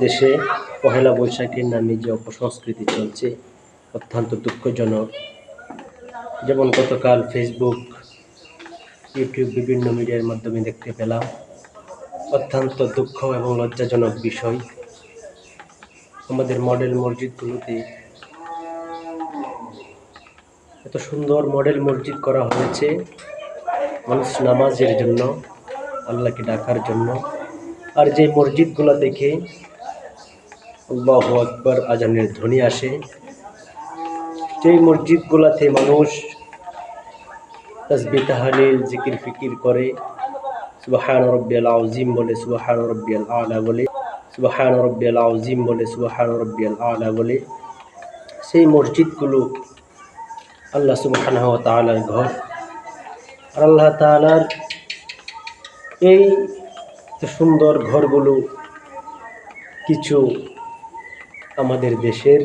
দেশে পহেলা বৈশাখের নামে যে অপসংস্কৃতি চলছে অত্যন্ত দুঃখজনক। যেমন গতকাল ফেসবুক, ইউটিউব বিভিন্ন মিডিয়ার মাধ্যমে দেখতে পেলাম, অত্যন্ত দুঃখ এবং লজ্জাজনক বিষয়। আমাদের মডেল মসজিদগুলোতে এত সুন্দর মডেল মসজিদ করা হয়েছে মানুষ নামাজের জন্য, আল্লাহকে ডাকার জন্য। আর যে মসজিদগুলো দেখে আল্লাহু আকবার আজানের ধ্বনি আসে, যেই মসজিদগুলোতে মানুষ তাসবিহ তাহলিল জিকির ফিকির করে, সুবহান রাব্বিয়াল আযীম বলে, সুবহান রাব্বিয়াল আলা বলে, সুবহান রাব্বিয়াল আযীম বলে, সুবহান রাব্বিয়াল আলা বলে, সেই মসজিদগুলো আল্লাহ সুবহানাহু ওয়া তাআলার ঘর। আর আল্লাহ তাআলার এই সুন্দর ঘরগুলো কিছু আমাদের দেশের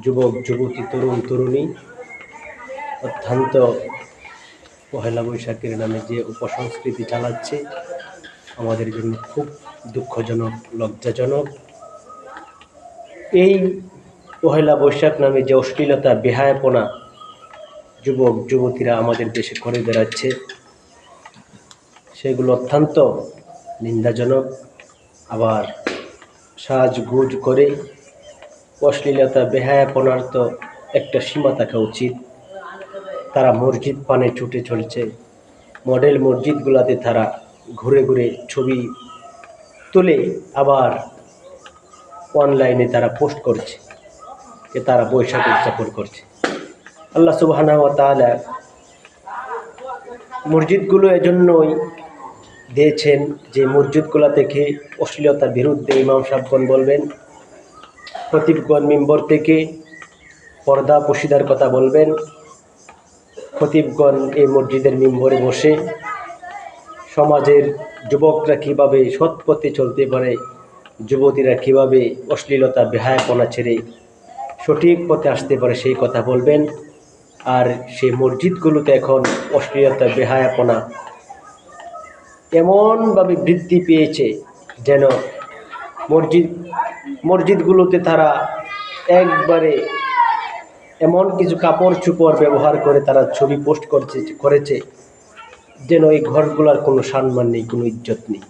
যুবক যুবতী, তরুণ তরুণী অত্যন্ত পহেলা বৈশাখের নামে যে উপসংস্কৃতি চালাচ্ছে আমাদের জন্য খুব দুঃখজনক, লজ্জাজনক। এই পহেলা বৈশাখ নামে যে অশ্লীলতা, বেহায়াপনা যুবক যুবতীরা আমাদের দেশে করে বেড়াচ্ছে, সেগুলো অত্যন্ত নিন্দাজনক। আবার সাজগুজ করে অশ্লীলতা, বেহায়াপনার তো একটা সীমা থাকা উচিত। তারা মসজিদ পানে ছুটে চলছে, মডেল মসজিদগুলোতে তারা ঘুরে ঘুরে ছবি তুলে আবার অনলাইনে তারা পোস্ট করছে যে তারা বৈশাখ উদযাপন করছে। আল্লাহ সুবহানাহু ওয়া তাআলা মসজিদগুলো এজন্যই দিয়েছেন যে মসজিদগুলো থেকে অশ্লীলতার বিরুদ্ধে ইমাম সাহেবগণ বলবেন, খতিবগণ মিম্বর থেকে পর্দা পশিদার কথা বলবেন, খতিবগণ এই মসজিদের মিম্বরে বসে সমাজের যুবকরা কীভাবে সৎ পথে চলতে পারে, যুবতীরা কীভাবে অশ্লীলতা বেহায়াপনা ছেড়ে সঠিক পথে আসতে পারে সেই কথা বলবেন। আর সেই মসজিদগুলোতে এখন অশ্লীলতা বেহায়াপনা এমনভাবে বৃদ্ধি পেয়েছে যেন মসজিদগুলোতে তারা একবারে এমন কিছু কাপড় চোপড় ব্যবহার করে তারা ছবি পোস্ট করেছে যেন এই ঘরগুলোর কোনো সম্মান নেই, কোনো ইজ্জত নেই।